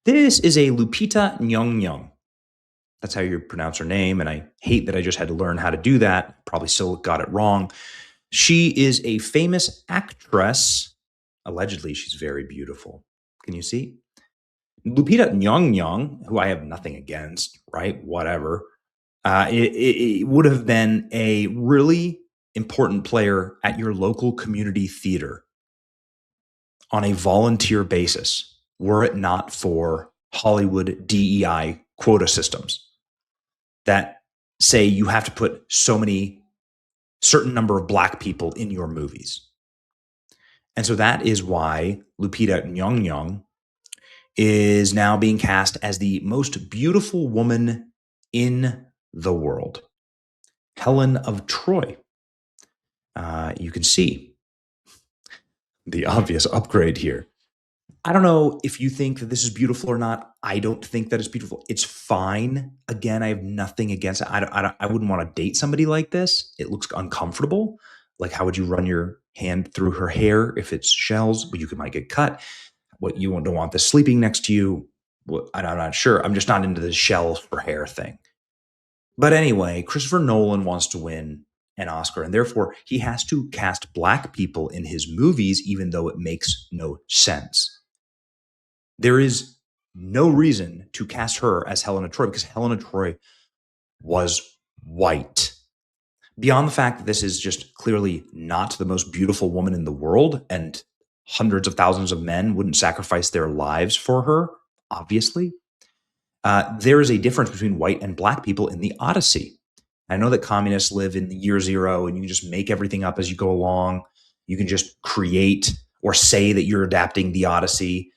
This is a Lupita Nyong'o. That's how you pronounce her name, and I hate that I just had to learn how to do that. Probably still got it wrong. She is a famous actress. Allegedly, she's very beautiful. Can you see? Lupita Nyong'o, who I have nothing against, right? Whatever. It would have been a really important player at your local community theater on a volunteer basis, were it not for Hollywood DEI quota systems that say you have to put so many certain number of black people in your movies. And so that is why Lupita Nyong'o is now being cast as the most beautiful woman in the world, Helen of Troy. You can see the obvious upgrade here. I don't know if you think that this is beautiful or not. I don't think that it's beautiful. It's fine. Again, I have nothing against it. I wouldn't want to date somebody like this. It looks uncomfortable. Like, how would you run your hand through her hair if it's shells? But you might get cut. What you don't want this sleeping next to you. I'm not sure. I'm just not into the shells for hair thing. But anyway, Christopher Nolan wants to win an Oscar, and therefore he has to cast black people in his movies, even though it makes no sense. There is no reason to cast her as Helena Troy because Helena Troy was white. Beyond the fact that this is just clearly not the most beautiful woman in the world, and hundreds of thousands of men wouldn't sacrifice their lives for her, obviously, there is a difference between white and black people in the Odyssey. I know that communists live in the year zero and you can just make everything up as you go along. You can just create or say that you're adapting the Odyssey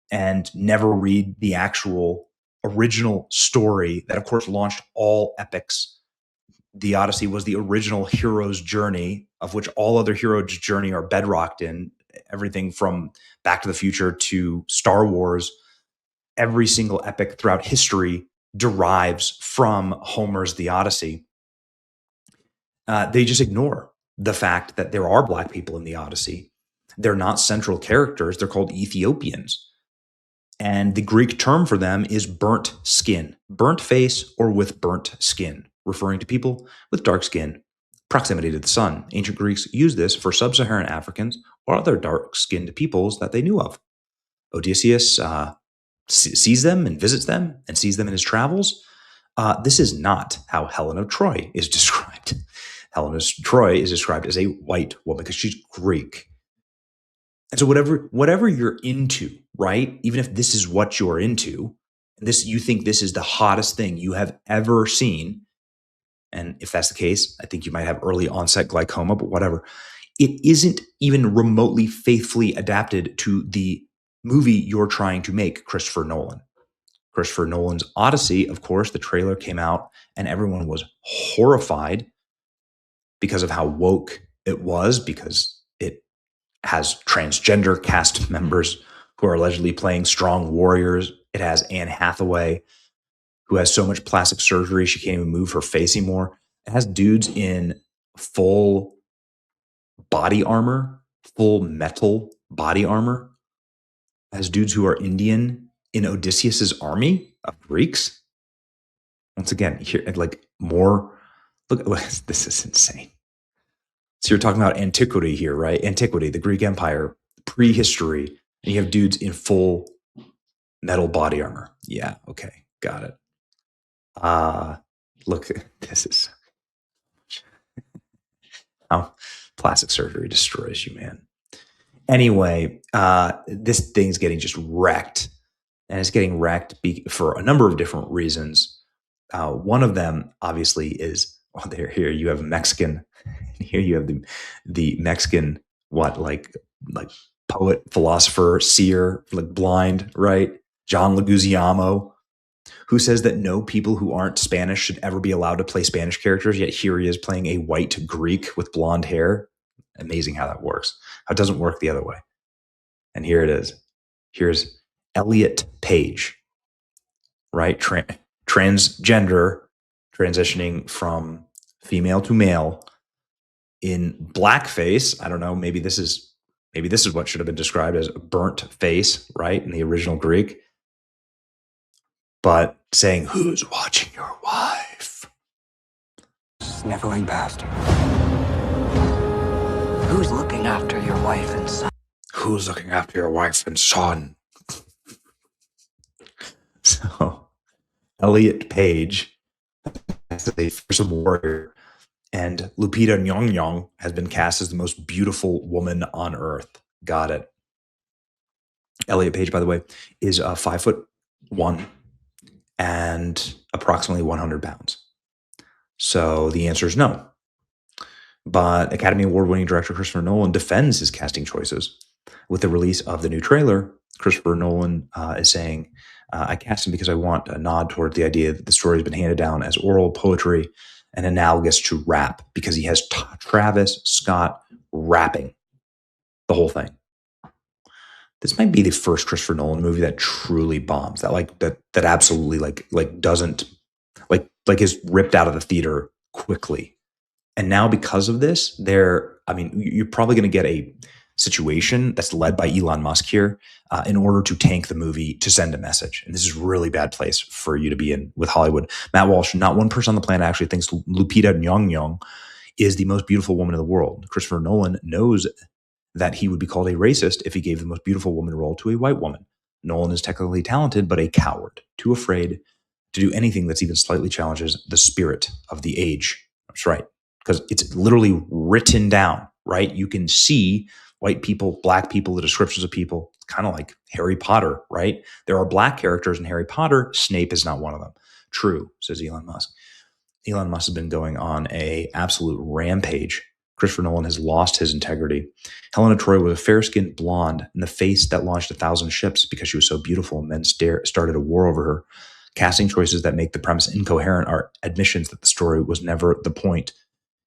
and never read the actual original story that, of course, launched all epics. The Odyssey was the original hero's journey, of which all other hero's journey are bedrocked in. Everything from Back to the Future to Star Wars, every single epic throughout history derives from Homer's The Odyssey. They just ignore the fact that there are black people in the Odyssey. They're not central characters. They're called Ethiopians. And the Greek term for them is burnt skin, burnt face, or with burnt skin, referring to people with dark skin, proximity to the sun. Ancient Greeks used this for sub-Saharan Africans or other dark-skinned peoples that they knew of. Odysseus sees them and visits them and sees them in his travels. This is not how Helen of Troy is described. Helen of Troy is described as a white woman because she's Greek. And so whatever you're into, right? Even if this is what you're into, and you think this is the hottest thing you have ever seen, and if that's the case, I think you might have early onset glaucoma, but whatever. It isn't even remotely faithfully adapted to the movie you're trying to make, Christopher Nolan. Christopher Nolan's Odyssey, of course, the trailer came out and everyone was horrified because of how woke it was, because it has transgender cast members who are allegedly playing strong warriors. It has Anne Hathaway, who has so much plastic surgery she can't even move her face anymore. It has dudes in full body armor, full metal body armor. It has dudes who are Indian in Odysseus's army of Greeks. Once again, here, like, more. Look, this is insane. So you're talking about antiquity here, right? Antiquity, the Greek Empire, prehistory, and you have dudes in full metal body armor. Yeah, okay, got it. Look, this is how plastic surgery destroys you, man. Anyway, this thing's getting just wrecked, and it's getting wrecked for a number of different reasons. One of them, obviously, is here you have a Mexican. Here you have the Mexican like poet, philosopher, seer, like blind, right? John Leguizamo, who says that no people who aren't Spanish should ever be allowed to play Spanish characters. Yet here he is playing a white Greek with blonde hair. Amazing how that works. How it doesn't work the other way. And here it is. Here's Elliot Page, right? Transgender, transitioning from female to male in blackface. I don't know. Maybe this is what should have been described as a burnt face, right? In the original Greek. but saying, "Who's watching your wife?" Sniffling bastard. Who's looking after your wife and son? Who's looking after your wife and son? So, Elliot Page is a fearsome warrior, and Lupita Nyong'o has been cast as the most beautiful woman on earth. Got it. Elliot Page, by the way, is 5'1" and approximately 100 pounds. So the answer is no. But Academy Award winning director Christopher Nolan defends his casting choices. With the release of the new trailer, Christopher Nolan is saying, I cast him because I want a nod toward the idea that the story has been handed down as oral poetry and analogous to rap, because he has Travis Scott rapping the whole thing. This might be the first Christopher Nolan movie that truly bombs, that absolutely doesn't is ripped out of the theater quickly. And now, because of this, you're probably going to get a situation that's led by Elon Musk here in order to tank the movie to send a message. And this is a really bad place for you to be in with Hollywood. Matt Walsh, not one person on the planet actually thinks Lupita Nyong'o is the most beautiful woman in the world. Christopher Nolan knows that he would be called a racist if he gave the most beautiful woman role to a white woman. Nolan is technically talented, but a coward, too afraid to do anything that's even slightly challenges the spirit of the age. That's right. Because it's literally written down, right? You can see white people, black people, the descriptions of people. It's kind of like Harry Potter, right? There are black characters in Harry Potter. Snape is not one of them. True, says Elon Musk. Elon Musk has been going on a absolute rampage. Christopher Nolan has lost his integrity. Helena Troy was a fair-skinned blonde in the face that launched 1,000 ships because she was so beautiful, and men started a war over her. Casting choices that make the premise incoherent are admissions that the story was never the point.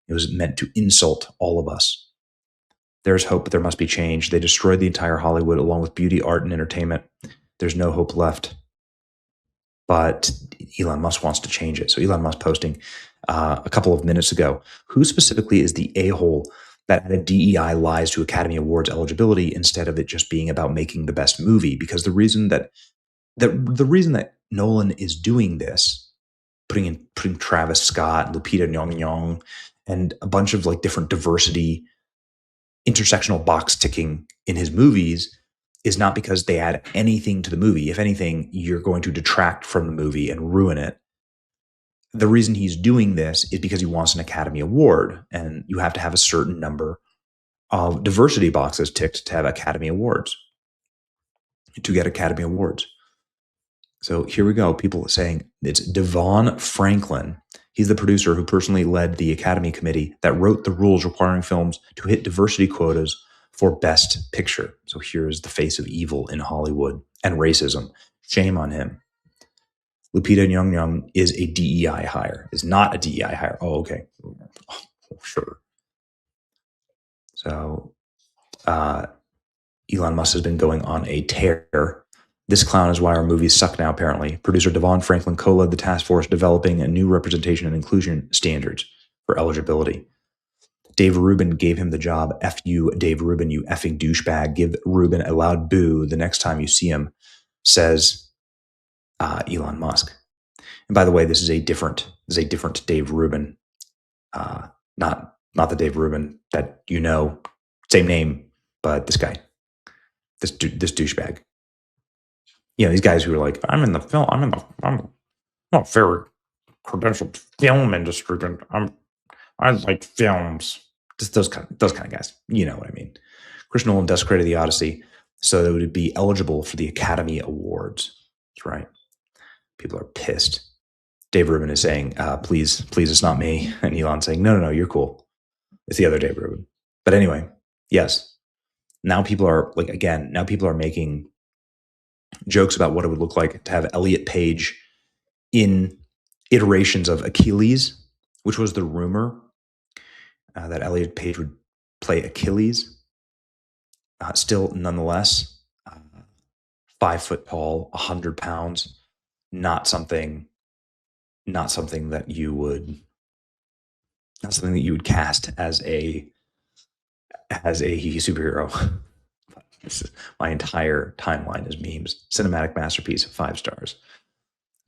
It was meant to insult all of us. There's hope, but there must be change. They destroyed the entire Hollywood along with beauty, art, and entertainment. There's no hope left. But Elon Musk wants to change it. So Elon Musk posting a couple of minutes ago, who specifically is the a-hole that added DEI lies to Academy Awards eligibility instead of it just being about making the best movie? Because the reason that Nolan is doing this, putting Travis Scott, Lupita Nyong'o, and a bunch of different diversity, intersectional box ticking in his movies, is not because they add anything to the movie. If anything, you're going to detract from the movie and ruin it. The reason he's doing this is because he wants an Academy Award, and you have to have a certain number of diversity boxes ticked to have Academy Awards, to get Academy Awards. So here we go. People saying it's Devon Franklin. He's the producer who personally led the Academy Committee that wrote the rules requiring films to hit diversity quotas for Best Picture. So here's the face of evil in Hollywood and racism. Shame on him. Lupita Nyong'o is a DEI hire. Is not a DEI hire. Oh, okay. Oh, sure. So Elon Musk has been going on a tear. This clown is why our movies suck now, apparently. Producer Devon Franklin co-led the task force developing a new representation and inclusion standards for eligibility. Dave Rubin gave him the job. F you, Dave Rubin, you effing douchebag. Give Rubin a loud boo the next time you see him, says Elon Musk. And by the way, this is a different Dave Rubin, not the Dave Rubin that you know, same name, but this guy, this douchebag. These guys who are like, I'm not very credentialed film industry, but I like films. Just those kind of guys. You know what I mean? Chris Nolan desecrated the Odyssey so that it would be eligible for the Academy Awards. That's right. People are pissed. Dave Rubin is saying, please, it's not me. And Elon's saying, no, you're cool. It's the other Dave Rubin. But anyway, yes. Now people are making jokes about what it would look like to have Elliot Page in iterations of Achilles, which was the rumor that Elliot Page would play Achilles. Still, nonetheless, 5 foot tall, 100 pounds, not something that you would cast as a superhero. My entire timeline is memes. Cinematic masterpiece, 5 stars.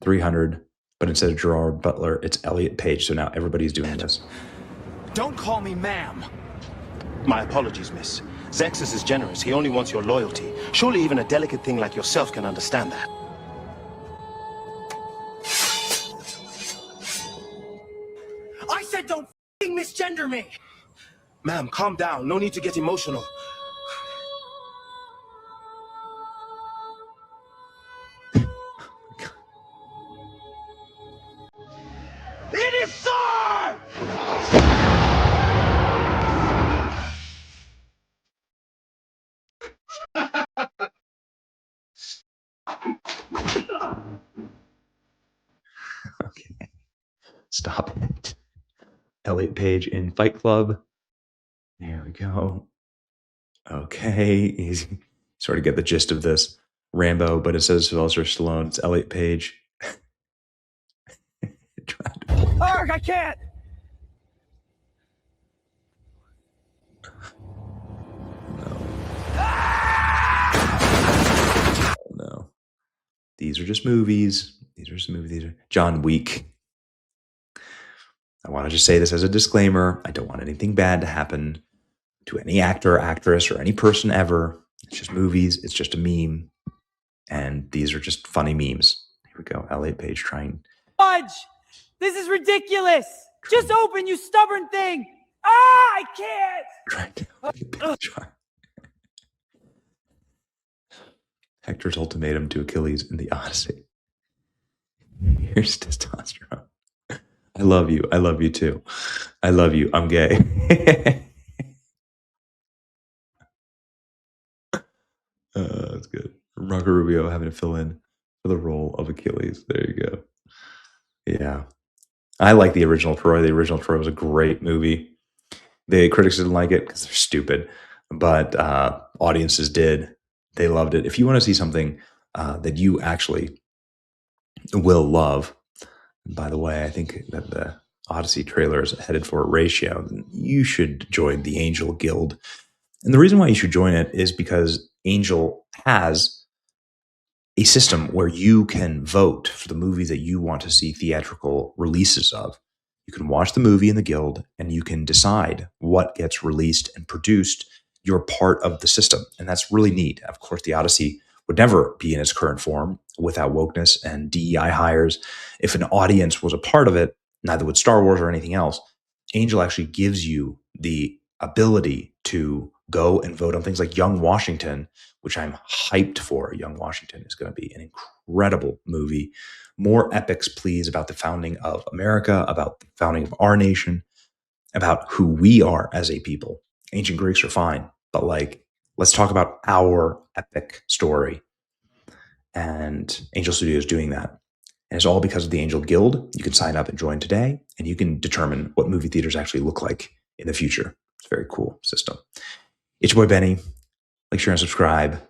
300, but instead of Gerard Butler, it's Elliot Page. So now everybody's doing this. Don't call me ma'am. My apologies, miss. Zexus is generous. He only wants your loyalty. Surely even a delicate thing like yourself can understand that. I said don't f***ing misgender me! Ma'am, calm down. No need to get emotional. It is so! Okay. Stop it. Elliot Page in Fight Club. There we go. Okay. He's sort of get the gist of this. Rambo, but it says Sylvester Stallone. It's Elliot Page. Arg, I can't! No. These are just movies. These are John Wick. I want to just say this as a disclaimer. I don't want anything bad to happen to any actor or actress or any person ever. It's just movies. It's just a meme. And these are just funny memes. Here we go. Elliot Page trying. Fudge! This is ridiculous! Just open, you stubborn thing! Ah, I can't! Trying to Hector's ultimatum to Achilles in the Odyssey. Here's testosterone. I love you. I love you too. I love you. I'm gay. That's good. Marco Rubio having to fill in for the role of Achilles. There you go. Yeah. I like the original Troy. The original Troy was a great movie. The critics didn't like it because they're stupid, but audiences did. They loved it. If you want to see something that you actually will love, and by the way, I think that the Odyssey trailer is headed for a ratio, you should join the Angel Guild. And the reason why you should join it is because Angel has a system where you can vote for the movies that you want to see theatrical releases of. You can watch the movie in the Guild and you can decide what gets released and produced. You're part of the system. And that's really neat. Of course, the Odyssey would never be in its current form without wokeness and DEI hires. If an audience was a part of it, neither would Star Wars or anything else. Angel actually gives you the ability to go and vote on things like Young Washington, which I'm hyped for. Young Washington is going to be an incredible movie. More epics, please, about the founding of America, about the founding of our nation, about who we are as a people. Ancient Greeks are fine, but let's talk about our epic story. And Angel Studio is doing that. And it's all because of the Angel Guild. You can sign up and join today, and you can determine what movie theaters actually look like in the future. It's a very cool system. It's your boy Benny. Like, share, and subscribe.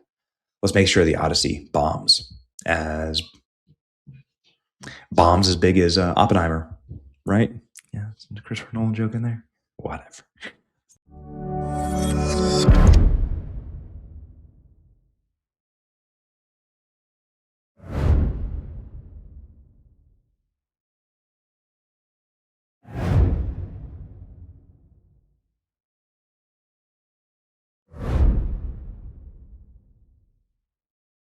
Let's make sure the Odyssey bombs as big as Oppenheimer, right? Yeah, some Christopher Nolan joke in there. Whatever.